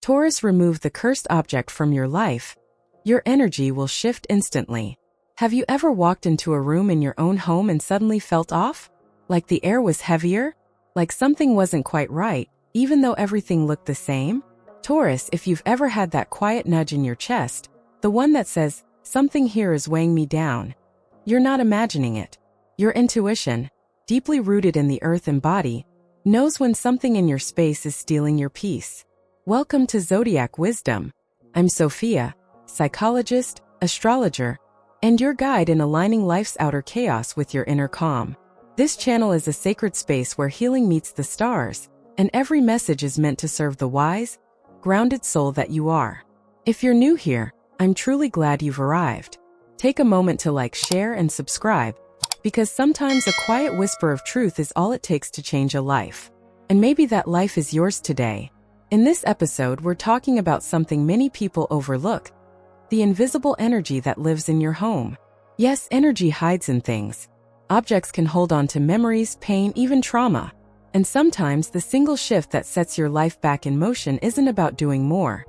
Taurus, remove the cursed object from your life. Your energy will shift instantly. Have you ever walked into a room in your own home and suddenly felt off? Like the air was heavier? Like something wasn't quite right, even though everything looked the same? Taurus, if you've ever had that quiet nudge in your chest, the one that says, something here is weighing me down. You're not imagining it. Your intuition, deeply rooted in the earth and body, knows when something in your space is stealing your peace. Welcome to Zodiac Wisdom. I'm Sophia, psychologist, astrologer, and your guide in aligning life's outer chaos with your inner calm. This channel is a sacred space where healing meets the stars, and every message is meant to serve the wise, grounded soul that you are. If you're new here, I'm truly glad you've arrived. Take a moment to like, share, and subscribe, because sometimes a quiet whisper of truth is all it takes to change a life. And maybe that life is yours today. In this episode, we're talking about something many people overlook: the invisible energy that lives in your home. Yes, energy hides in things. Objects can hold on to memories, pain, even trauma. And sometimes the single shift that sets your life back in motion isn't about doing more.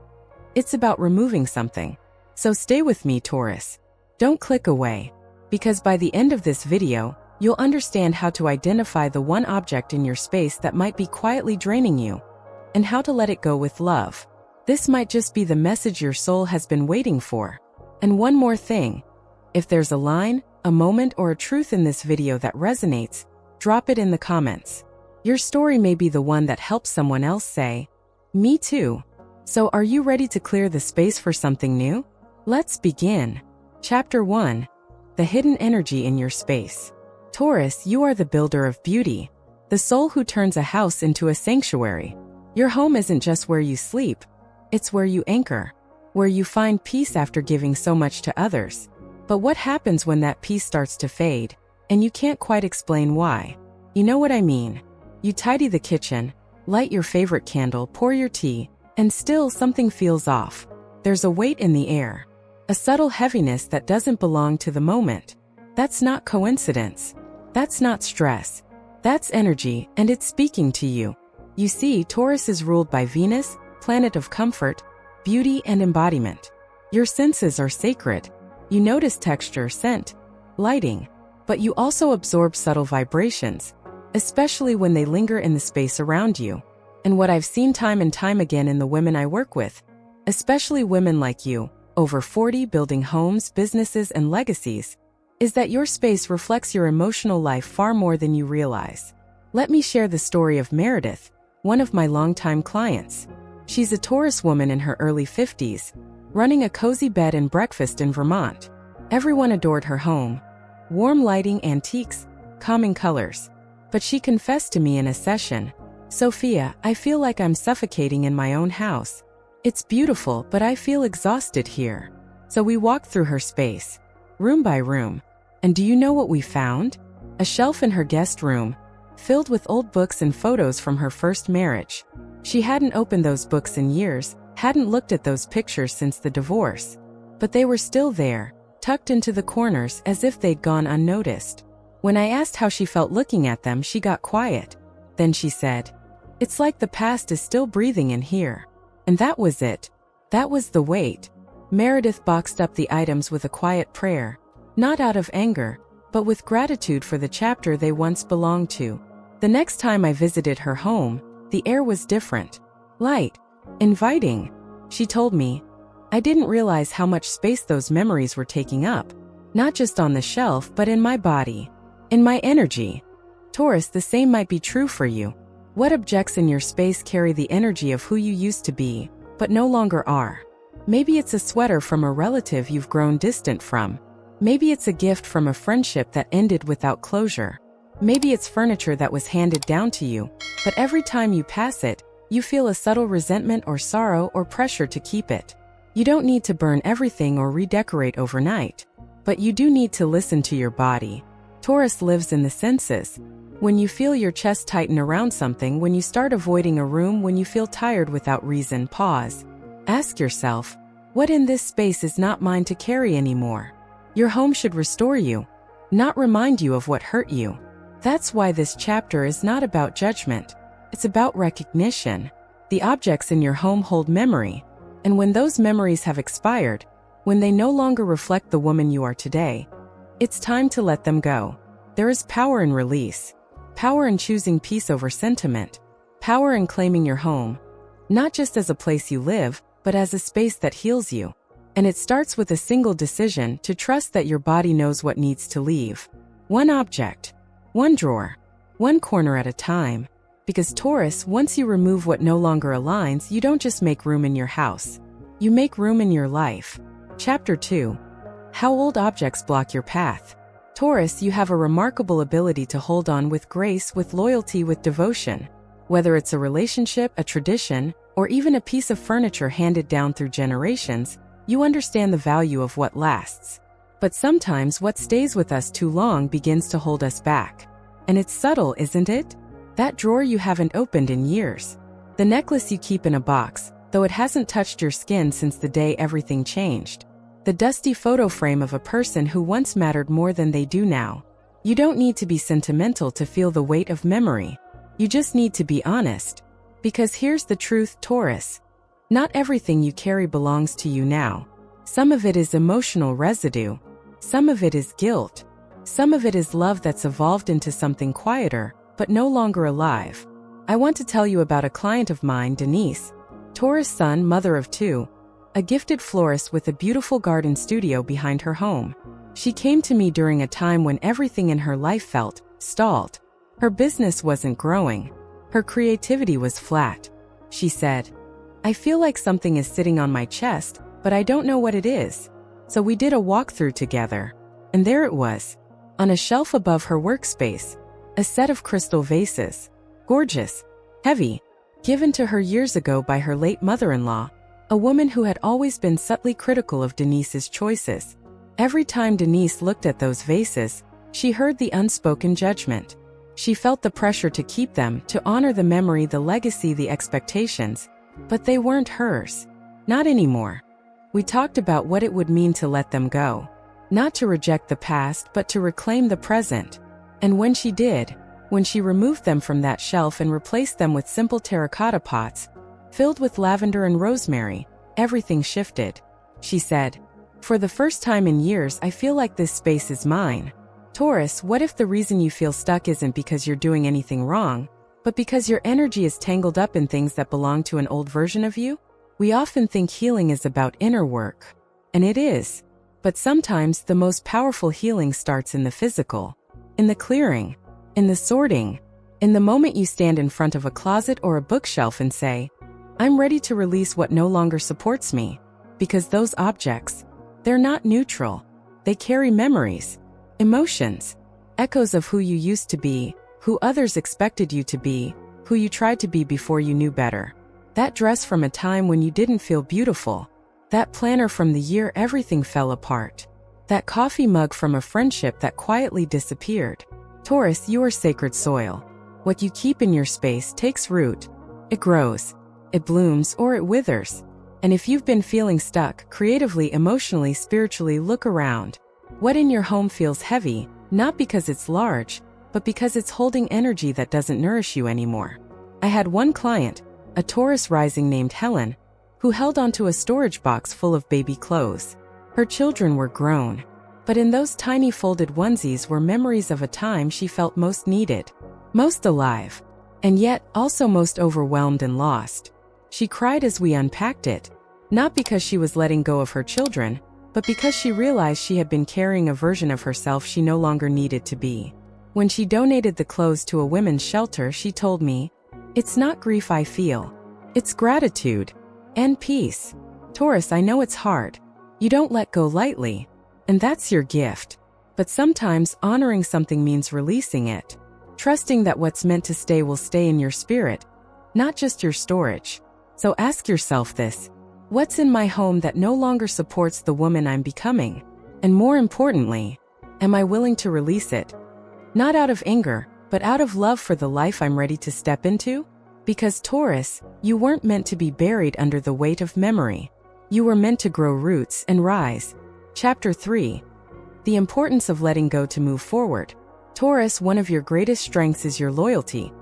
It's about removing something. So stay with me, Taurus. Don't click away, because by the end of this video, you'll understand how to identify the one object in your space that might be quietly draining you, and how to let it go with love. This might just be the message your soul has been waiting for. And one more thing. If there's a line, a moment, or a truth in this video that resonates, drop it in the comments. Your story may be the one that helps someone else say, "Me too." So are you ready to clear the space for something new? Let's begin. Chapter 1. The hidden energy in your space. Taurus, you are the builder of beauty, the soul who turns a house into a sanctuary. Your home isn't just where you sleep, it's where you anchor, where you find peace after giving so much to others. But what happens when that peace starts to fade, and you can't quite explain why? You know what I mean. You tidy the kitchen, light your favorite candle, pour your tea, and still something feels off. There's a weight in the air, a subtle heaviness that doesn't belong to the moment. That's not coincidence. That's not stress. That's energy, and it's speaking to you. You see, Taurus is ruled by Venus, planet of comfort, beauty, and embodiment. Your senses are sacred. You notice texture, scent, lighting, but you also absorb subtle vibrations, especially when they linger in the space around you. And what I've seen time and time again in the women I work with, especially women like you, over 40, building homes, businesses, and legacies, is that your space reflects your emotional life far more than you realize. Let me share the story of Meredith, one of my longtime clients. She's a Taurus woman in her early 50s, running a cozy bed and breakfast in Vermont. Everyone adored her home. Warm lighting, antiques, calming colors. But she confessed to me in a session, "Sophia, I feel like I'm suffocating in my own house. It's beautiful, but I feel exhausted here." So we walked through her space, room by room. And do you know what we found? A shelf in her guest room, filled with old books and photos from her first marriage. She hadn't opened those books in years, hadn't looked at those pictures since the divorce. But they were still there, tucked into the corners as if they'd gone unnoticed. When I asked how she felt looking at them, she got quiet. Then she said, "It's like the past is still breathing in here." And that was it. That was the weight. Meredith boxed up the items with a quiet prayer, not out of anger, but with gratitude for the chapter they once belonged to. The next time I visited her home, the air was different. Light. Inviting. She told me, "I didn't realize how much space those memories were taking up. Not just on the shelf, but in my body. In my energy." Taurus, the same might be true for you. What objects in your space carry the energy of who you used to be, but no longer are? Maybe it's a sweater from a relative you've grown distant from. Maybe it's a gift from a friendship that ended without closure. Maybe it's furniture that was handed down to you, but every time you pass it, you feel a subtle resentment or sorrow or pressure to keep it. You don't need to burn everything or redecorate overnight, but you do need to listen to your body. Taurus lives in the senses. When you feel your chest tighten around something, when you start avoiding a room, when you feel tired without reason, pause. Ask yourself, what in this space is not mine to carry anymore? Your home should restore you, not remind you of what hurt you. That's why this chapter is not about judgment. It's about recognition. The objects in your home hold memory, and when those memories have expired, when they no longer reflect the woman you are today, it's time to let them go. There is power in release, power in choosing peace over sentiment, power in claiming your home, not just as a place you live, but as a space that heals you. And it starts with a single decision to trust that your body knows what needs to leave. One object, one drawer, one corner at a time. Because Taurus, once you remove what no longer aligns, you don't just make room in your house. You make room in your life. Chapter 2. How old objects block your path. Taurus, you have a remarkable ability to hold on with grace, with loyalty, with devotion. Whether it's a relationship, a tradition, or even a piece of furniture handed down through generations, you understand the value of what lasts. But sometimes what stays with us too long begins to hold us back. And it's subtle, isn't it? That drawer you haven't opened in years. The necklace you keep in a box, though it hasn't touched your skin since the day everything changed. The dusty photo frame of a person who once mattered more than they do now. You don't need to be sentimental to feel the weight of memory. You just need to be honest. Because here's the truth, Taurus. Not everything you carry belongs to you now. Some of it is emotional residue. Some of it is guilt. Some of it is love that's evolved into something quieter, but no longer alive. I want to tell you about a client of mine, Denise, Taurus sun, mother of two, a gifted florist with a beautiful garden studio behind her home. She came to me during a time when everything in her life felt stalled. Her business wasn't growing. Her creativity was flat. She said, "I feel like something is sitting on my chest, but I don't know what it is." So we did a walkthrough together. And there it was, on a shelf above her workspace, a set of crystal vases. Gorgeous, heavy, given to her years ago by her late mother-in-law, a woman who had always been subtly critical of Denise's choices. Every time Denise looked at those vases, she heard the unspoken judgment. She felt the pressure to keep them, to honor the memory, the legacy, the expectations. But they weren't hers. Not anymore. We talked about what it would mean to let them go. Not to reject the past, but to reclaim the present. And when she did, when she removed them from that shelf and replaced them with simple terracotta pots, filled with lavender and rosemary, everything shifted. She said, "For the first time in years, I feel like this space is mine." Taurus, what if the reason you feel stuck isn't because you're doing anything wrong, but because your energy is tangled up in things that belong to an old version of you? We often think healing is about inner work. And it is. But sometimes the most powerful healing starts in the physical. In the clearing. In the sorting. In the moment you stand in front of a closet or a bookshelf and say, "I'm ready to release what no longer supports me." Because those objects, they're not neutral. They carry memories, emotions, echoes of who you used to be, who others expected you to be, who you tried to be before you knew better. That dress from a time when you didn't feel beautiful. That planner from the year everything fell apart. That coffee mug from a friendship that quietly disappeared. Taurus, you are sacred soil. What you keep in your space takes root. It grows. It blooms or it withers. And if you've been feeling stuck, creatively, emotionally, spiritually, look around. What in your home feels heavy, not because it's large, but because it's holding energy that doesn't nourish you anymore. I had one client, a Taurus rising named Helen, who held onto a storage box full of baby clothes. Her children were grown. But in those tiny folded onesies were memories of a time she felt most needed, most alive, and yet also most overwhelmed and lost. She cried as we unpacked it, not because she was letting go of her children, but because she realized she had been carrying a version of herself she no longer needed to be. When she donated the clothes to a women's shelter, she told me, "It's not grief I feel. It's gratitude. And peace." Taurus, I know it's hard. You don't let go lightly. And that's your gift. But sometimes honoring something means releasing it. Trusting that what's meant to stay will stay in your spirit, not just your storage. So ask yourself this. What's in my home that no longer supports the woman I'm becoming? And more importantly, am I willing to release it? Not out of anger, but out of love for the life I'm ready to step into? Because Taurus, you weren't meant to be buried under the weight of memory. You were meant to grow roots and rise. Chapter 3. The importance of letting go to move forward. Taurus, one of your greatest strengths is your loyalty.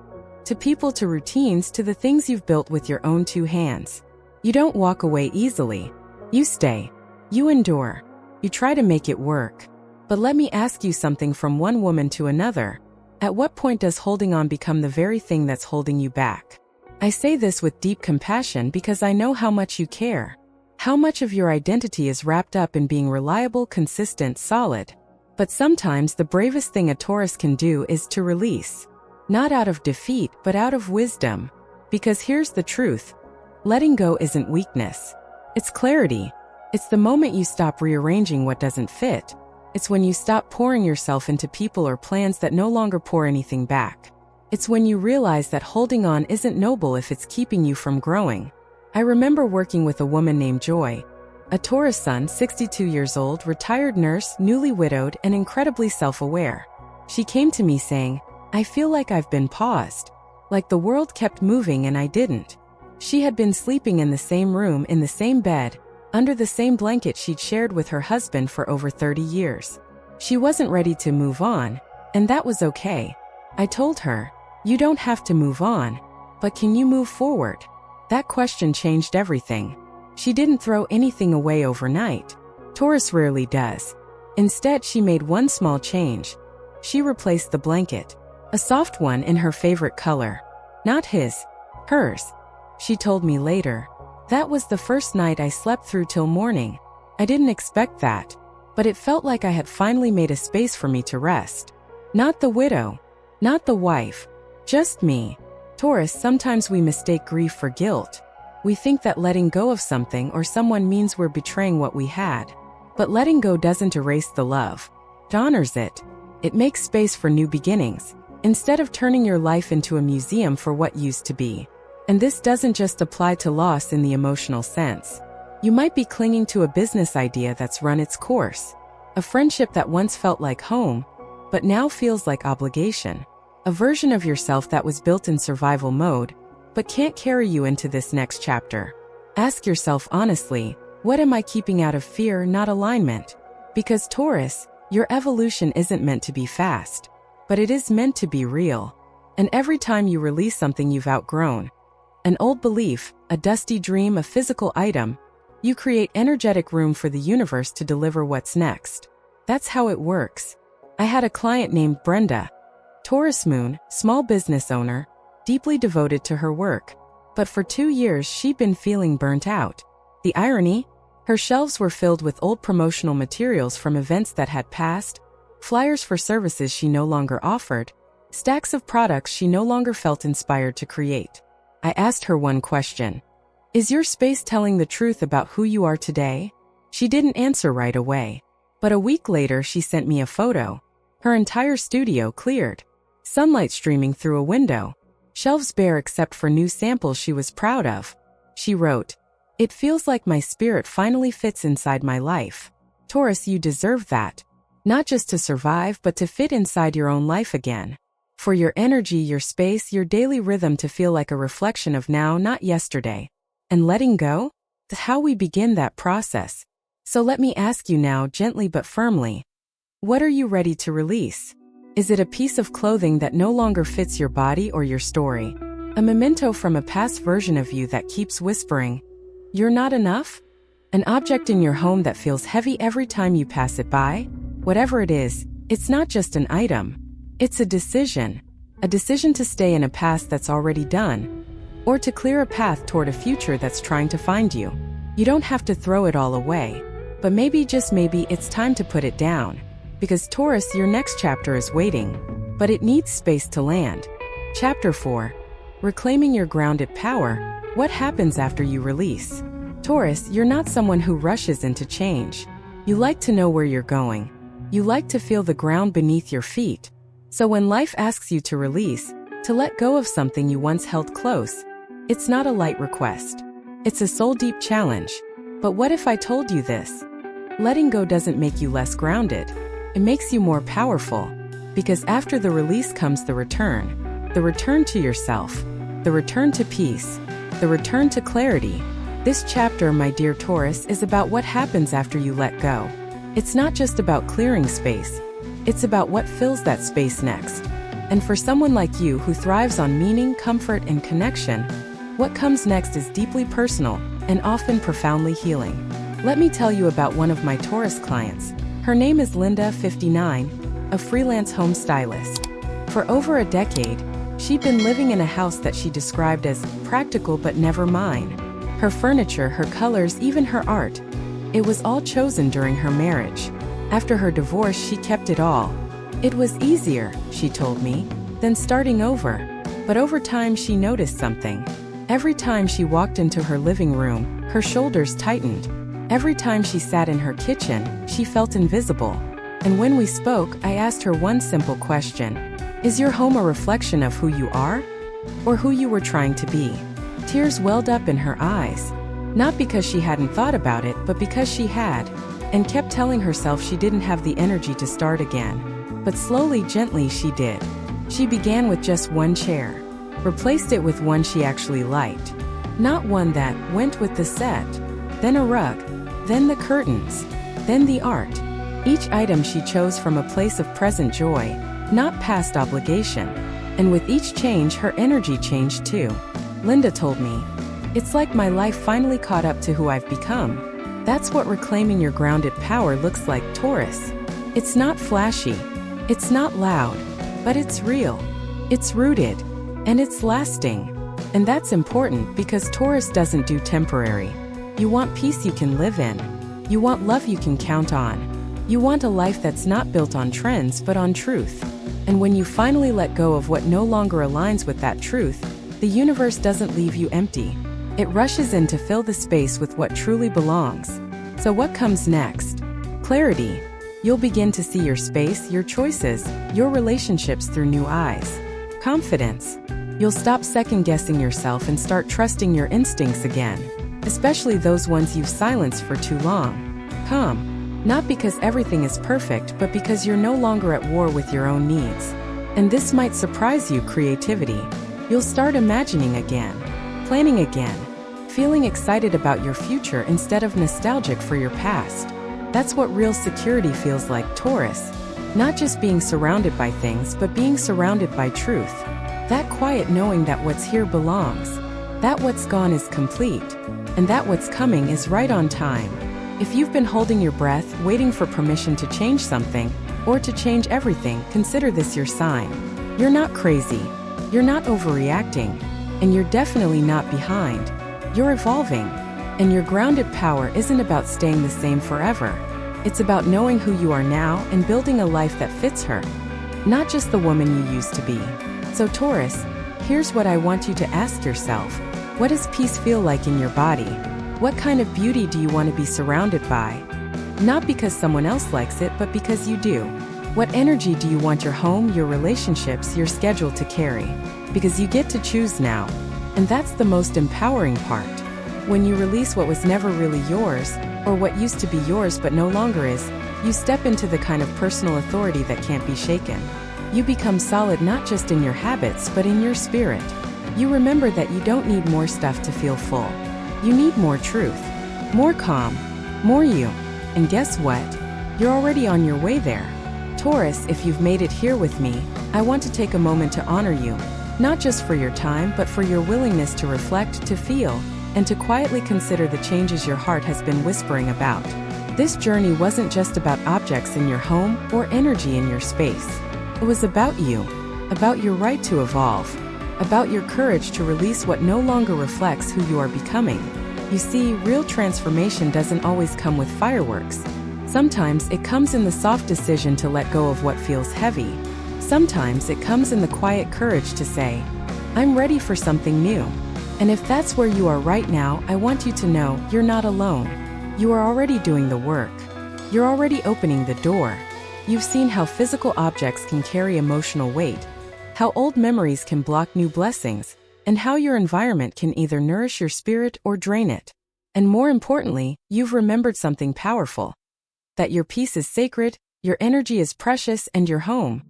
To people, to routines, to the things you've built with your own two hands. You don't walk away easily. You stay. You endure. You try to make it work. But let me ask you something, from one woman to another. At what point does holding on become the very thing that's holding you back? I say this with deep compassion because I know how much you care. How much of your identity is wrapped up in being reliable, consistent, solid. But sometimes the bravest thing a Taurus can do is to release. Not out of defeat, but out of wisdom. Because here's the truth. Letting go isn't weakness. It's clarity. It's the moment you stop rearranging what doesn't fit. It's when you stop pouring yourself into people or plans that no longer pour anything back. It's when you realize that holding on isn't noble if it's keeping you from growing. I remember working with a woman named Joy, a Taurus sun, 62 years old, retired nurse, newly widowed, and incredibly self-aware. She came to me saying, "I feel like I've been paused. Like the world kept moving and I didn't." She had been sleeping in the same room, in the same bed, under the same blanket she'd shared with her husband for over 30 years. She wasn't ready to move on, and that was okay. I told her, "You don't have to move on, but can you move forward?" That question changed everything. She didn't throw anything away overnight. Taurus rarely does. Instead, she made one small change. She replaced the blanket. A soft one in her favorite color. Not his. Hers. She told me later. "That was the first night I slept through till morning. I didn't expect that. But it felt like I had finally made a space for me to rest. Not the widow. Not the wife. Just me." Taurus, sometimes we mistake grief for guilt. We think that letting go of something or someone means we're betraying what we had. But letting go doesn't erase the love. It honors it. It makes space for new beginnings, instead of turning your life into a museum for what used to be. And this doesn't just apply to loss in the emotional sense. You might be clinging to a business idea that's run its course. A friendship that once felt like home, but now feels like obligation. A version of yourself that was built in survival mode, but can't carry you into this next chapter. Ask yourself honestly, what am I keeping out of fear, not alignment? Because Taurus, your evolution isn't meant to be fast, but it is meant to be real. And every time you release something you've outgrown, an old belief, a dusty dream, a physical item, you create energetic room for the universe to deliver what's next. That's how it works. I had a client named Brenda, Taurus moon, small business owner, deeply devoted to her work. But for 2 years she'd been feeling burnt out. The irony? Her shelves were filled with old promotional materials from events that had passed, flyers for services she no longer offered, stacks of products she no longer felt inspired to create. I asked her one question. "Is your space telling the truth about who you are today?" She didn't answer right away. But a week later she sent me a photo. Her entire studio cleared. Sunlight streaming through a window. Shelves bare except for new samples she was proud of. She wrote, "It feels like my spirit finally fits inside my life." Taurus, you deserve that. Not just to survive, but to fit inside your own life again. For your energy, your space, your daily rhythm to feel like a reflection of now, not yesterday. And letting go? That's how we begin that process. So let me ask you now, gently but firmly. What are you ready to release? Is it a piece of clothing that no longer fits your body or your story? A memento from a past version of you that keeps whispering, "You're not enough?" An object in your home that feels heavy every time you pass it by? Whatever it is, it's not just an item. It's a decision. A decision to stay in a past that's already done, or to clear a path toward a future that's trying to find you. You don't have to throw it all away, but maybe, just maybe, it's time to put it down. Because Taurus, your next chapter is waiting, but it needs space to land. Chapter 4. Reclaiming your grounded power. What happens after you release? Taurus, you're not someone who rushes into change. You like to know where you're going. You like to feel the ground beneath your feet. So when life asks you to release, to let go of something you once held close, it's not a light request. It's a soul-deep challenge. But what if I told you this? Letting go doesn't make you less grounded. It makes you more powerful. Because after the release comes the return. The return to yourself. The return to peace. The return to clarity. This chapter, my dear Taurus, is about what happens after you let go. It's not just about clearing space. It's about what fills that space next. And for someone like you who thrives on meaning, comfort, and connection, what comes next is deeply personal and often profoundly healing. Let me tell you about one of my Taurus clients. Her name is Linda, 59, a freelance home stylist. For over a decade, she'd been living in a house that she described as practical but never mine. Her furniture, her colors, even her art. It was all chosen during her marriage. After her divorce, she kept it all. It was easier, she told me, than starting over. But over time, she noticed something. Every time she walked into her living room, her shoulders tightened. Every time she sat in her kitchen, she felt invisible. And when we spoke, I asked her one simple question. Is your home a reflection of who you are? Or who you were trying to be? Tears welled up in her eyes. Not because she hadn't thought about it, but because she had, and kept telling herself she didn't have the energy to start again. But slowly, gently, she did. She began with just one chair, replaced it with one she actually liked. Not one that went with the set, then a rug, then the curtains, then the art. Each item she chose from a place of present joy, not past obligation. And with each change, her energy changed too. Linda told me, "It's like my life finally caught up to who I've become." That's what reclaiming your grounded power looks like, Taurus. It's not flashy, it's not loud, but it's real. It's rooted, and it's lasting. And that's important because Taurus doesn't do temporary. You want peace you can live in. You want love you can count on. You want a life that's not built on trends but on truth. And when you finally let go of what no longer aligns with that truth, the universe doesn't leave you empty. It rushes in to fill the space with what truly belongs. So what comes next? Clarity. You'll begin to see your space, your choices, your relationships through new eyes. Confidence. You'll stop second-guessing yourself and start trusting your instincts again, especially those ones you've silenced for too long. Calm. Not because everything is perfect, but because you're no longer at war with your own needs. And this might surprise you, creativity. You'll start imagining again, planning again, feeling excited about your future instead of nostalgic for your past. That's what real security feels like, Taurus. Not just being surrounded by things, but being surrounded by truth. That quiet knowing that what's here belongs, that what's gone is complete, and that what's coming is right on time. If you've been holding your breath, waiting for permission to change something, or to change everything, consider this your sign. You're not crazy, you're not overreacting, and you're definitely not behind. You're evolving, and your grounded power isn't about staying the same forever. It's about knowing who you are now and building a life that fits her, not just the woman you used to be. So Taurus, here's what I want you to ask yourself. What does peace feel like in your body? What kind of beauty do you want to be surrounded by? Not because someone else likes it, but because you do. What energy do you want your home, your relationships, your schedule to carry? Because you get to choose now. And that's the most empowering part. When you release what was never really yours, or what used to be yours but no longer is, you step into the kind of personal authority that can't be shaken. You become solid not just in your habits but in your spirit. You remember that you don't need more stuff to feel full. You need more truth, more calm, more you. And guess what? You're already on your way there. Taurus, if you've made it here with me, I want to take a moment to honor you, not just for your time but for your willingness to reflect, to feel, and to quietly consider the changes your heart has been whispering about. This journey wasn't just about objects in your home or energy in your space. It was about you, about your right to evolve, about your courage to release what no longer reflects who you are becoming. You see, real transformation doesn't always come with fireworks. Sometimes it comes in the soft decision to let go of what feels heavy. Sometimes it comes in the quiet courage to say, I'm ready for something new. And if that's where you are right now, I want you to know you're not alone. You are already doing the work. You're already opening the door. You've seen how physical objects can carry emotional weight, how old memories can block new blessings, and how your environment can either nourish your spirit or drain it. And more importantly, you've remembered something powerful. That your peace is sacred, your energy is precious, and your home,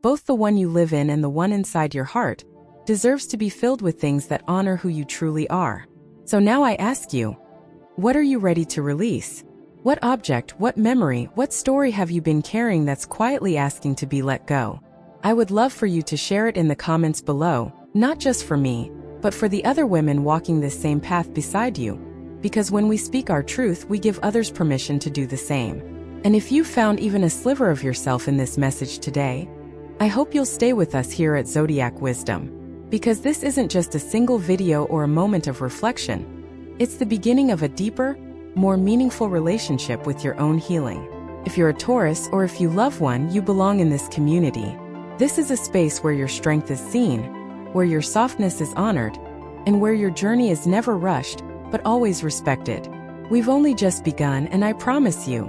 both the one you live in and the one inside your heart, deserves to be filled with things that honor who you truly are. So now I ask you, what are you ready to release? What object, what memory, what story have you been carrying that's quietly asking to be let go? I would love for you to share it in the comments below, not just for me, but for the other women walking this same path beside you. Because when we speak our truth, we give others permission to do the same. And if you found even a sliver of yourself in this message today, I hope you'll stay with us here at Zodiac Wisdom. Because this isn't just a single video or a moment of reflection. It's the beginning of a deeper, more meaningful relationship with your own healing. If you're a Taurus or if you love one, you belong in this community. This is a space where your strength is seen, where your softness is honored, and where your journey is never rushed, but always respected. We've only just begun, and I promise you,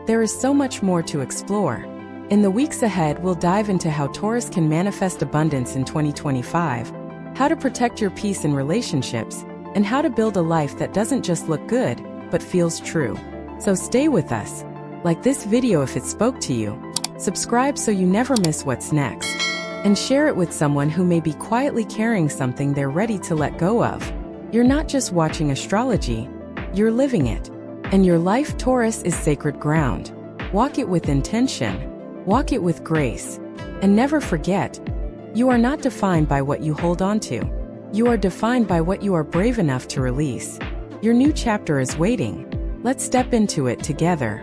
there is so much more to explore. In the weeks ahead, we'll dive into how Taurus can manifest abundance in 2025, how to protect your peace in relationships, and how to build a life that doesn't just look good, but feels true. So stay with us. Like this video if it spoke to you. Subscribe so you never miss what's next. And share it with someone who may be quietly carrying something they're ready to let go of. You're not just watching astrology, you're living it. And your life, Taurus, is sacred ground. Walk it with intention, walk it with grace. And never forget, you are not defined by what you hold on to. You are defined by what you are brave enough to release. Your new chapter is waiting. Let's step into it together.